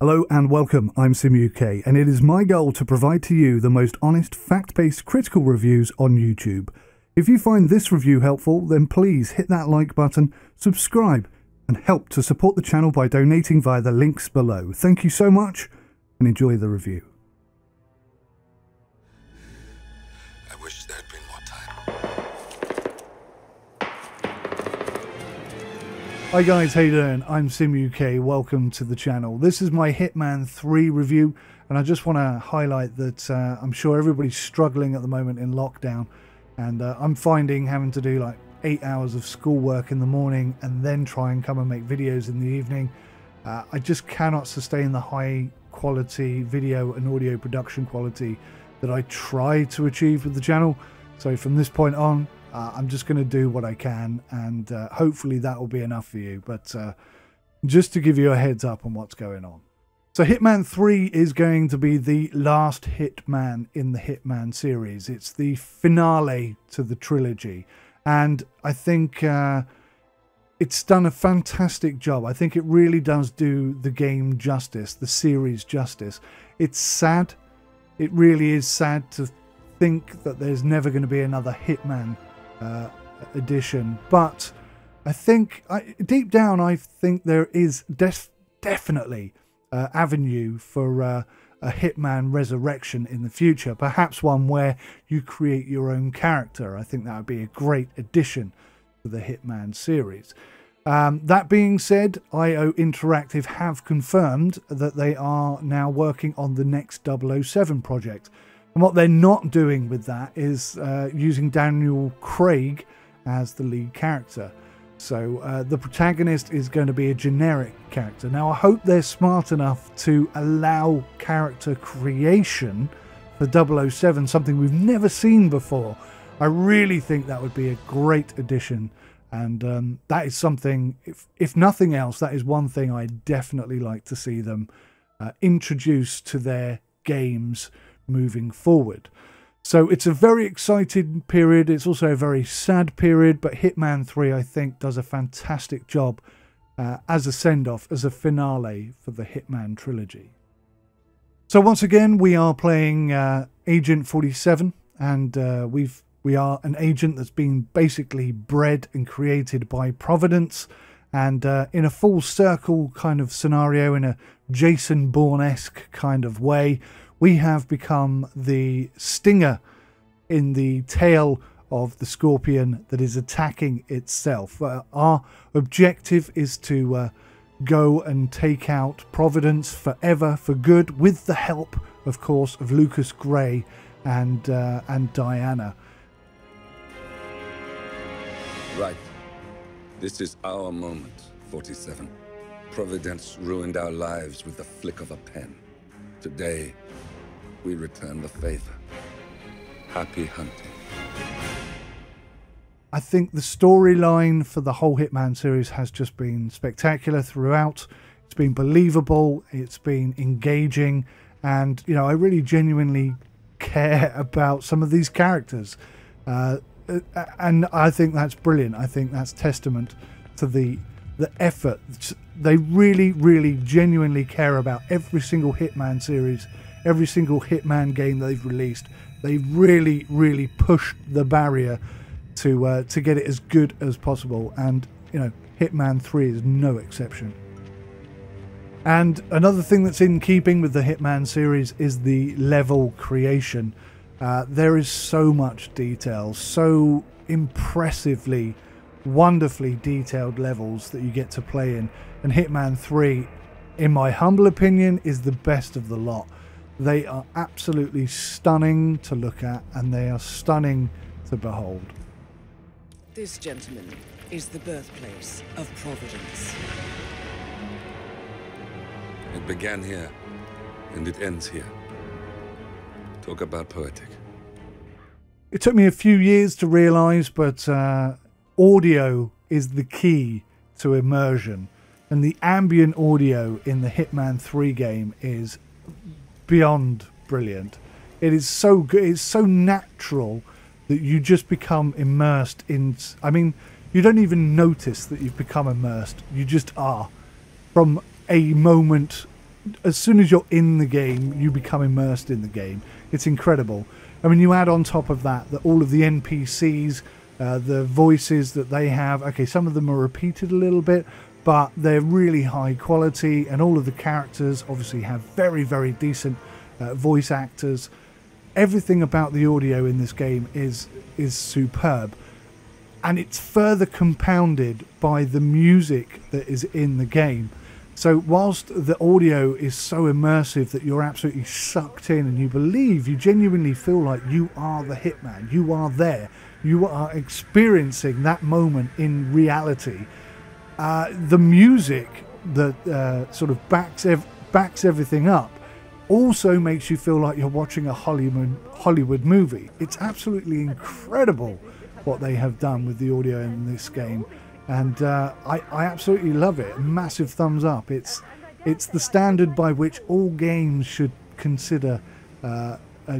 Hello and welcome, I'm SimUK, and it is my goal to provide to you the most honest, fact-based critical reviews on YouTube. If you find this review helpful, then please hit that like button, subscribe, and help to support the channel by donating via the links below. Thank you so much, and enjoy the review. I wish there'd been more time. Hi guys, how you doing? I'm SimUK, welcome to the channel. This is my Hitman 3 review, and I just want to highlight that I'm sure everybody's struggling at the moment in lockdown, and I'm finding having to do like 8 hours of schoolwork in the morning and then try and come and make videos in the evening. I just cannot sustain the high quality video and audio production quality that I try to achieve with the channel. So from this point on, I'm just going to do what I can, and hopefully that will be enough for you. But just to give you a heads up on what's going on. So Hitman 3 is going to be the last Hitman in the Hitman series. It's the finale to the trilogy. And I think it's done a fantastic job. I think it really does do the game justice, the series justice. It's sad. It really is sad to think that there's never going to be another Hitman edition, but I think deep down I think there is definitely avenue for a Hitman resurrection in the future, perhaps one where you create your own character. I think that would be a great addition to the Hitman series. That being said, IO Interactive have confirmed that they are now working on the next 007 project. And what they're not doing with that is using Daniel Craig as the lead character. So the protagonist is going to be a generic character. Now, I hope they're smart enough to allow character creation for 007, something we've never seen before. I really think that would be a great addition. And that is something, if nothing else, that is one thing I'd definitely like to see them introduce to their games moving forward. So it's a very exciting period. It's also a very sad period, but Hitman 3 I think does a fantastic job as a send-off, as a finale for the Hitman trilogy. So once again we are playing Agent 47, and we are an agent that's been basically bred and created by Providence, and in a full circle kind of scenario, in a Jason Bourne-esque kind of way, we have become the stinger in the tail of the scorpion that is attacking itself. Our objective is to go and take out Providence forever, for good, with the help, of course, of Lucas Gray and Diana. Right. This is our moment, 47. Providence ruined our lives with the flick of a pen. Today, we return the favor. Happy hunting. I think the storyline for the whole Hitman series has just been spectacular throughout. It's been believable, it's been engaging, and you know, I really genuinely care about some of these characters. And I think that's brilliant. I think that's testament to the effort. They really genuinely care about every single Hitman series, every single Hitman game they've released. They really pushed the barrier to get it as good as possible, and you know, Hitman 3 is no exception. And another thing that's in keeping with the Hitman series is the level creation. There is so much detail, so impressively, wonderfully detailed levels that you get to play in, and Hitman 3, in my humble opinion, is the best of the lot. They are absolutely stunning to look at, and they are stunning to behold. This, gentlemen, is the birthplace of Providence. It began here, and it ends here. Talk about poetic. It took me a few years to realise, but audio is the key to immersion, and the ambient audio in the Hitman 3 game is beyond brilliant. It is so good, it's so natural that you just become immersed in. I mean, you don't even notice that you've become immersed, you just are. From a moment as soon as you're in the game, you become immersed in the game. It's incredible. I mean, you add on top of that all of the NPCs, the voices that they have. Okay, some of them are repeated a little bit, but they're really high quality, and all of the characters obviously have very, very decent voice actors. Everything about the audio in this game is superb, and it's further compounded by the music that is in the game. So whilst the audio is so immersive that you're absolutely sucked in and you genuinely feel like you are the Hitman, you are there, you are experiencing that moment in reality. The music that sort of backs everything up also makes you feel like you're watching a Hollywood movie. It's absolutely incredible what they have done with the audio in this game. And I absolutely love it. Massive thumbs up. It's the standard by which all games should consider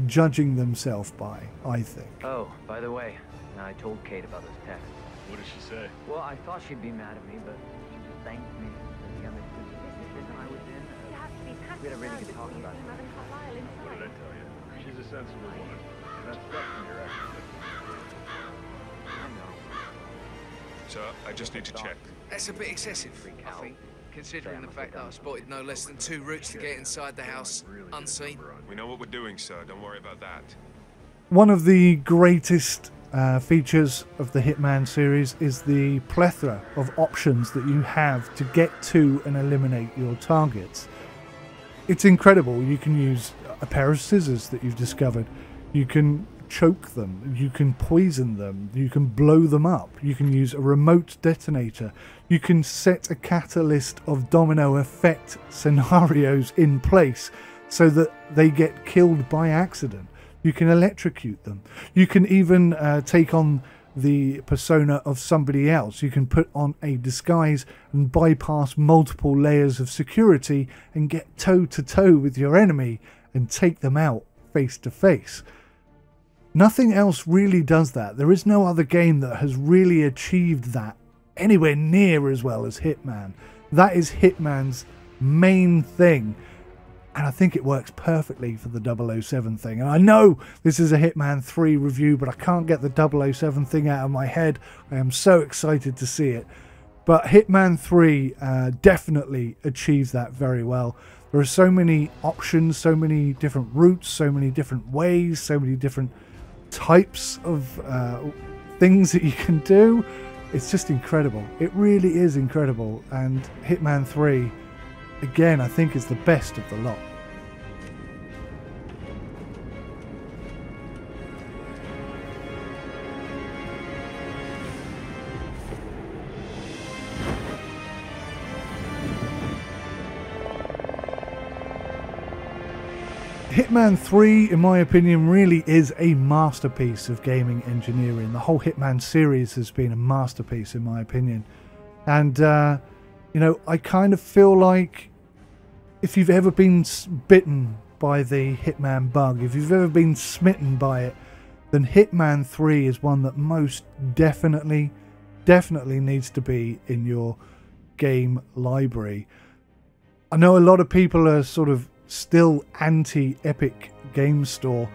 judging themselves by, I think. Oh, by the way, I told Kate about this text. What did she say? Well, I thought she'd be mad at me, but she just thanked me for the understood position I was in. We had a really good talk about it. What did I tell you? She's a sensible woman. And that's definitely your accent. I know. Sir, I just need to check. That's a bit excessive, I think, considering the fact that I've spotted no less than 2 routes to get inside the house unseen. We know what we're doing, sir. Don't worry about that. One of the greatest features of the Hitman series is the plethora of options that you have to get to and eliminate your targets. It's incredible. You can use a pair of scissors that you've discovered. You can choke them, you can poison them, you can blow them up, you can use a remote detonator, you can set a catalyst of domino effect scenarios in place so that they get killed by accident. You can electrocute them. You can even take on the persona of somebody else. You can put on a disguise and bypass multiple layers of security and get toe to toe with your enemy and take them out face to face. Nothing else really does that. There is no other game that has really achieved that anywhere near as well as Hitman. That is Hitman's main thing. And I think it works perfectly for the 007 thing. And I know this is a Hitman 3 review, but I can't get the 007 thing out of my head. I am so excited to see it. But Hitman 3 definitely achieves that very well. There are so many options, so many different routes, so many different ways, so many different types of things that you can do. It's just incredible. It really is incredible. And Hitman 3, again, I think is the best of the lot. Hitman 3, in my opinion, really is a masterpiece of gaming engineering. The whole Hitman series has been a masterpiece, in my opinion. And, you know, I kind of feel like if you've ever been bitten by the Hitman bug, if you've ever been smitten by it, then Hitman 3 is one that most definitely needs to be in your game library. I know a lot of people are sort of still anti-Epic Game Store,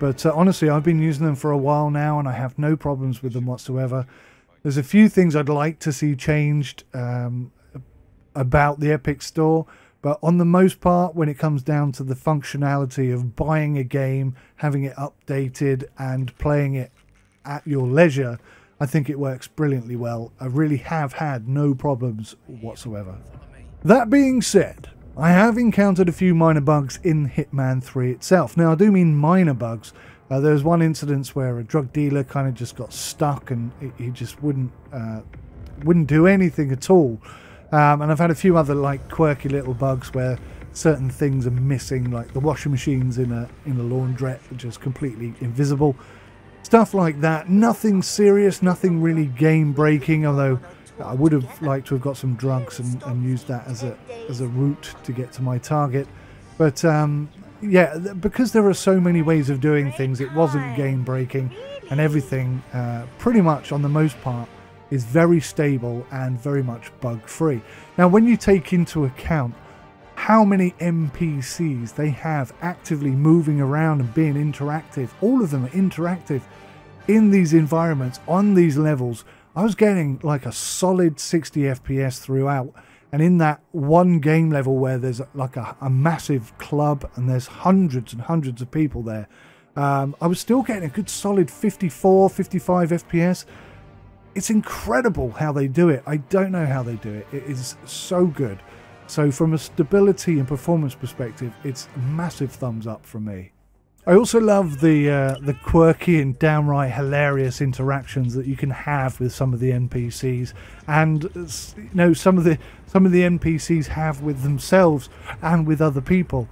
but honestly, I've been using them for a while now and I have no problems with them whatsoever. There's a few things I'd like to see changed about the Epic Store, but on the most part, when it comes down to the functionality of buying a game, having it updated and playing it at your leisure, I think it works brilliantly well. I really have had no problems whatsoever. That being said, I have encountered a few minor bugs in Hitman 3 itself. Now, I do mean minor bugs. There was one incident where a drug dealer kind of just got stuck and he just wouldn't do anything at all. And I've had a few other like quirky little bugs where certain things are missing, like the washing machines in a laundrette are just completely invisible. Stuff like that. Nothing serious, nothing really game breaking, although I would have liked to have got some drugs and used that as a route to get to my target. But yeah, because there are so many ways of doing things, it wasn't game breaking, and everything pretty much on the most part is very stable and very much bug free. Now, when you take into account how many NPCs they have actively moving around and being interactive. All of them are interactive in these environments, on these levels. I was getting like a solid 60 FPS throughout. And in that one game level where there's like a massive club and there's hundreds and hundreds of people there, I was still getting a good solid 54, 55 FPS. It's incredible how they do it. I don't know how they do it. It is so good. So from a stability and performance perspective, it's a massive thumbs up from me. I also love the quirky and downright hilarious interactions that you can have with some of the NPCs, and you know, some of the NPCs have with themselves and with other people.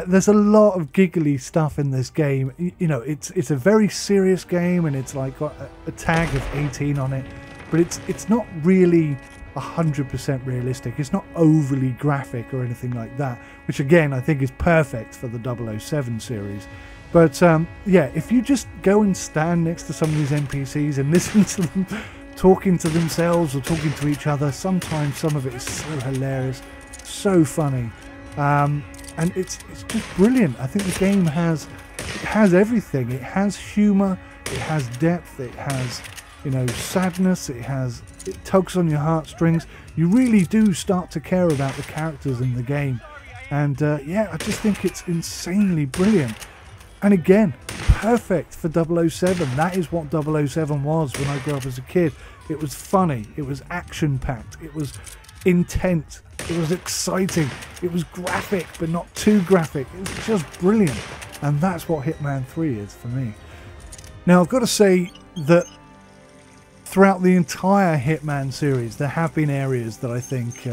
There's a lot of giggly stuff in this game. You know, it's a very serious game, and it's like got a tag of 18 on it, but it's not really 100% realistic. It's not overly graphic or anything like that, which again I think is perfect for the 007 series. But yeah, if you just go and stand next to some of these NPCs and listen to them talking to themselves or talking to each other, sometimes some of it is so hilarious, so funny, and it's just brilliant. I think the game has everything. It has humor, it has depth, it has, you know, sadness, it tugs on your heartstrings. You really do start to care about the characters in the game, and yeah, I just think it's insanely brilliant. And again, perfect for 007. That is what 007 was when I grew up as a kid. It was funny, it was action-packed, it was intense, it was exciting, it was graphic, but not too graphic. It was just brilliant. And that's what Hitman 3 is for me. Now, I've got to say that throughout the entire Hitman series, there have been areas that I think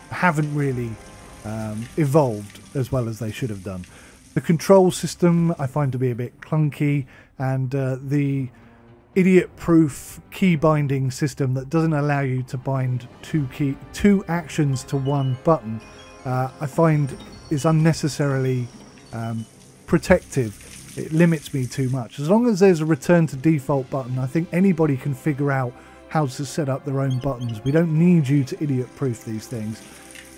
haven't really evolved as well as they should have done. The control system I find to be a bit clunky, and the idiot-proof key binding system that doesn't allow you to bind two actions to one button, I find is unnecessarily protective. It limits me too much. As long as there's a return to default button, I think anybody can figure out how to set up their own buttons. We don't need you to idiot-proof these things.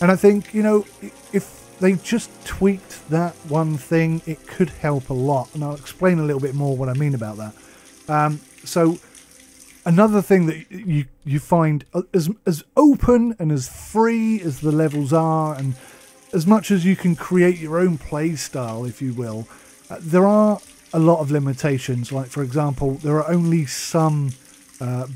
And I think, you know, if they just tweaked that one thing, it could help a lot, and I'll explain a little bit more what I mean about that. So another thing that you find, as open and as free as the levels are, and as much as you can create your own play style, if you will, there are a lot of limitations. Like, for example, there are only some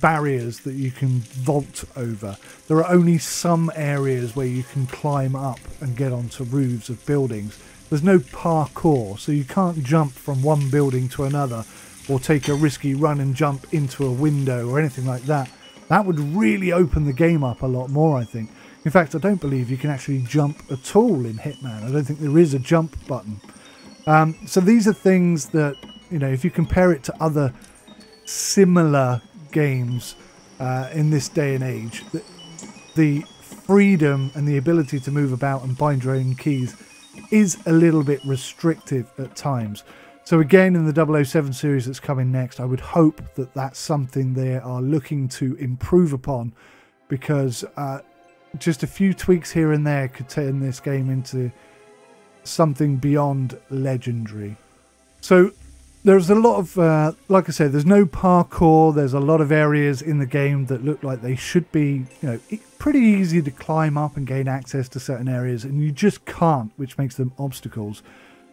barriers that you can vault over. There are only some areas where you can climb up and get onto roofs of buildings. There's no parkour, so you can't jump from one building to another or take a risky run and jump into a window or anything like that. That would really open the game up a lot more, I think. In fact, I don't believe you can actually jump at all in Hitman. I don't think there is a jump button. So these are things that, you know, if you compare it to other similar games in this day and age, the freedom and the ability to move about and bind your own keys is a little bit restrictive at times. So again, in the 007 series that's coming next, I would hope that that's something they are looking to improve upon, because just a few tweaks here and there could turn this game into something beyond legendary. So there's a lot of, like I said, there's no parkour. There's a lot of areas in the game that look like they should be, you know, pretty easy to climb up and gain access to certain areas, and you just can't, which makes them obstacles.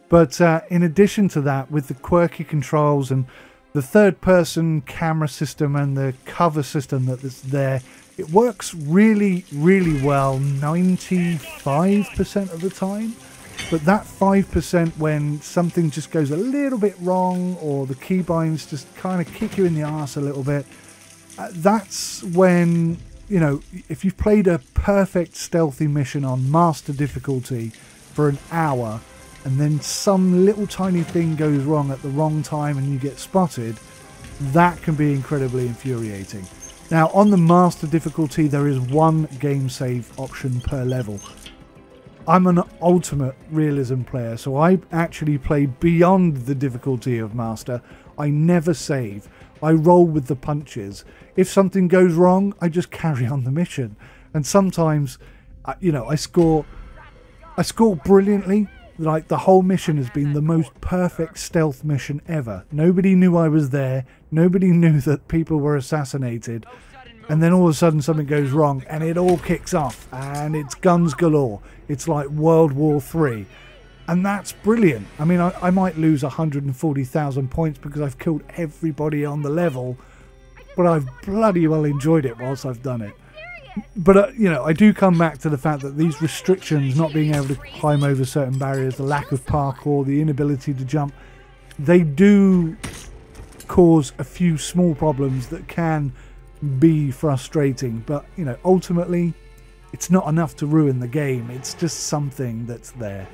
But in addition to that, with the quirky controls and the third-person camera system and the cover system that's there, it works really, really well 95% of the time. But that 5% when something just goes a little bit wrong, or the keybinds just kind of kick you in the arse a little bit, that's when, you know, if you've played a perfect stealthy mission on master difficulty for an hour, and then some little tiny thing goes wrong at the wrong time and you get spotted, that can be incredibly infuriating. Now, on the master difficulty, there is one game save option per level. I'm an ultimate realism player, so I actually play beyond the difficulty of master. I never save. I roll with the punches. If something goes wrong, I just carry on the mission. And sometimes, you know, I score I scored brilliantly. Like, the whole mission has been the most perfect stealth mission ever. Nobody knew I was there. Nobody knew that people were assassinated. And then all of a sudden something goes wrong and it all kicks off. And it's guns galore. It's like World War III. And that's brilliant. I mean, I might lose 140,000 points because I've killed everybody on the level. But I've bloody well enjoyed it whilst I've done it. But, you know, I do come back to the fact that these restrictions, not being able to climb over certain barriers, the lack of parkour, the inability to jump, they do cause a few small problems that can be frustrating. But, you know, ultimately, it's not enough to ruin the game. It's just something that's there.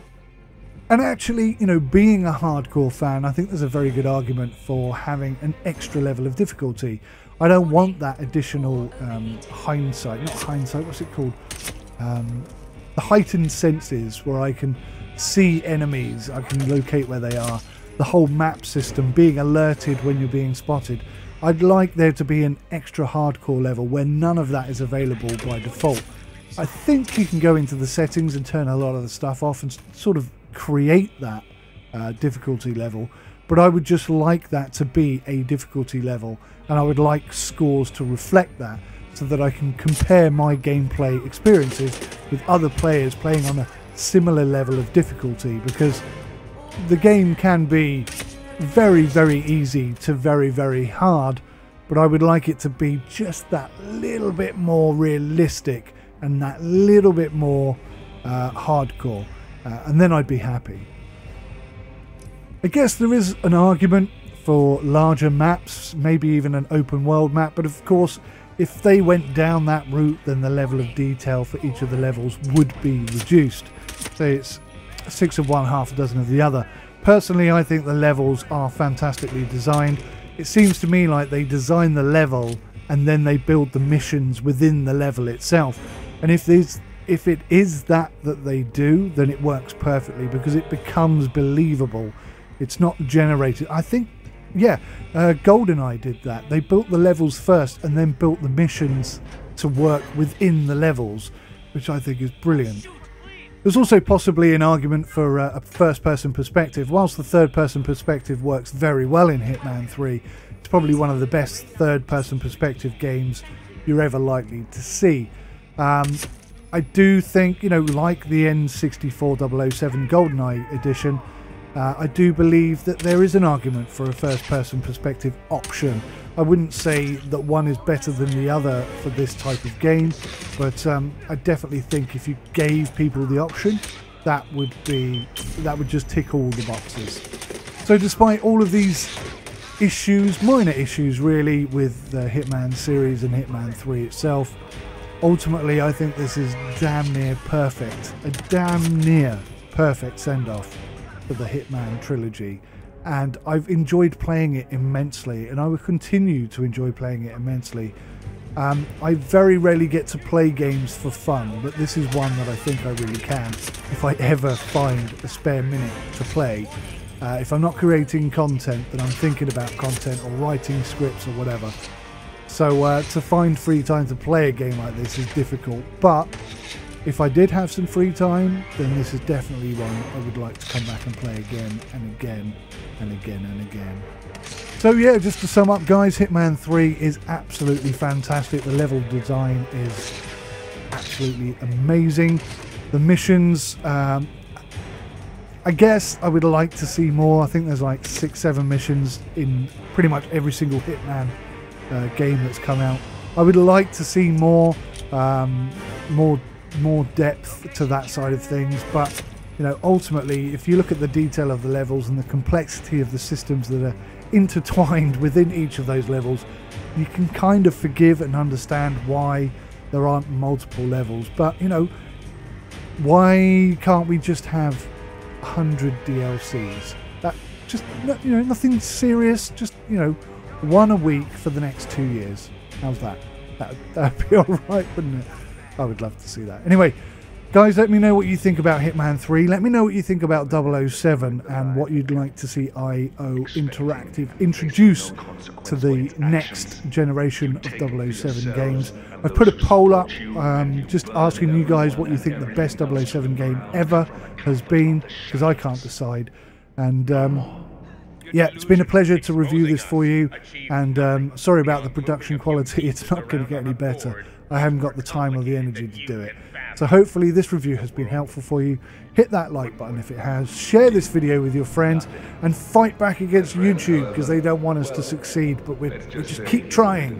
And actually, you know, being a hardcore fan, I think there's a very good argument for having an extra level of difficulty. I don't want that additional hindsight, not hindsight, what's it called? The heightened senses where I can see enemies, I can locate where they are, the whole map system, being alerted when you're being spotted. I'd like there to be an extra hardcore level where none of that is available by default. I think you can go into the settings and turn a lot of the stuff off and sort of create that difficulty level, but I would just like that to be a difficulty level, and I would like scores to reflect that so that I can compare my gameplay experiences with other players playing on a similar level of difficulty, because the game can be very, very easy to very, very hard, but I would like it to be just that little bit more realistic and that little bit more hardcore. And then I'd be happy. I guess there is an argument for larger maps, maybe even an open world map, but of course if they went down that route then the level of detail for each of the levels would be reduced. Say it's 6 of one, half a dozen of the other. Personally, I think the levels are fantastically designed. It seems to me like they design the level and then they build the missions within the level itself. And if it is that they do, then it works perfectly because it becomes believable. It's not generated. I think, yeah, GoldenEye did that. They built the levels first and then built the missions to work within the levels, which I think is brilliant. There's also possibly an argument for a first-person perspective. Whilst the third-person perspective works very well in Hitman 3, it's probably one of the best third-person perspective games you're ever likely to see. I do think, you know, like the N64 007 GoldenEye edition, I do believe that there is an argument for a first-person perspective option. I wouldn't say that one is better than the other for this type of game, but I definitely think if you gave people the option, that would just tick all the boxes. So despite all of these issues, minor issues really, with the Hitman series and Hitman 3 itself, ultimately I think this is damn near perfect. A damn near perfect send-off for the Hitman trilogy. And I've enjoyed playing it immensely, and I will continue to enjoy playing it immensely. I very rarely get to play games for fun, but this is one that I think I really can, if I ever find a spare minute to play. If I'm not creating content, then I'm thinking about content or writing scripts or whatever. So to find free time to play a game like this is difficult, but if I did have some free time, then this is definitely one I would like to come back and play again and again and again and again. So yeah, just to sum up guys, Hitman 3 is absolutely fantastic. The level design is absolutely amazing. The missions, I guess I would like to see more. I think there's like 6-7 missions in pretty much every single Hitman game that's come out. I would like to see more depth to that side of things, but you know, ultimately if you look at the detail of the levels and the complexity of the systems that are intertwined within each of those levels, you can kind of forgive and understand why there aren't multiple levels. But you know, why can't we just have 100 DLCs? That just, you know, nothing serious, just, you know, one a week for the next 2 years. How's that? That'd be alright, wouldn't it? I would love to see that. Anyway, guys, let me know what you think about Hitman 3. Let me know what you think about 007 and what you'd like to see IO Interactive introduce to the next generation of 007 games. I've put a poll up just asking you guys what you think the best 007 game ever has been, because I can't decide. And yeah, it's been a pleasure to review this for you, and sorry about the production quality. It's not going to get any better. I haven't got the time or the energy to do it. So hopefully this review has been helpful for you. Hit that like button if it has. Share this video with your friends and fight back against YouTube, because they don't want us to succeed, but we just keep trying.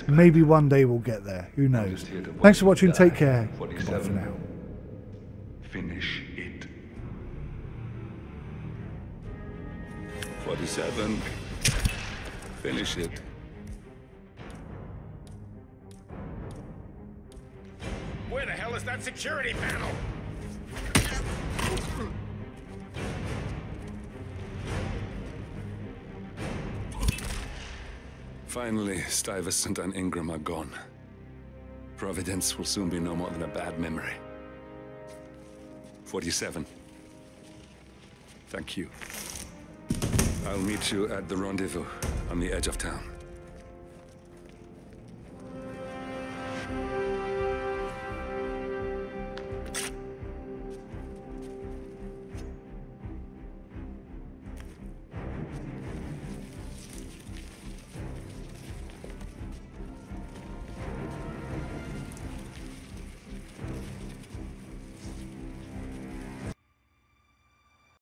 Maybe one day we'll get there. Who knows? Thanks for watching. Take care. Goodbye for now. Finish it. 47. Finish it. Where the hell is that security panel? Finally, Stuyvesant and Ingram are gone. Providence will soon be no more than a bad memory. 47. Thank you. I'll meet you at the rendezvous on the edge of town.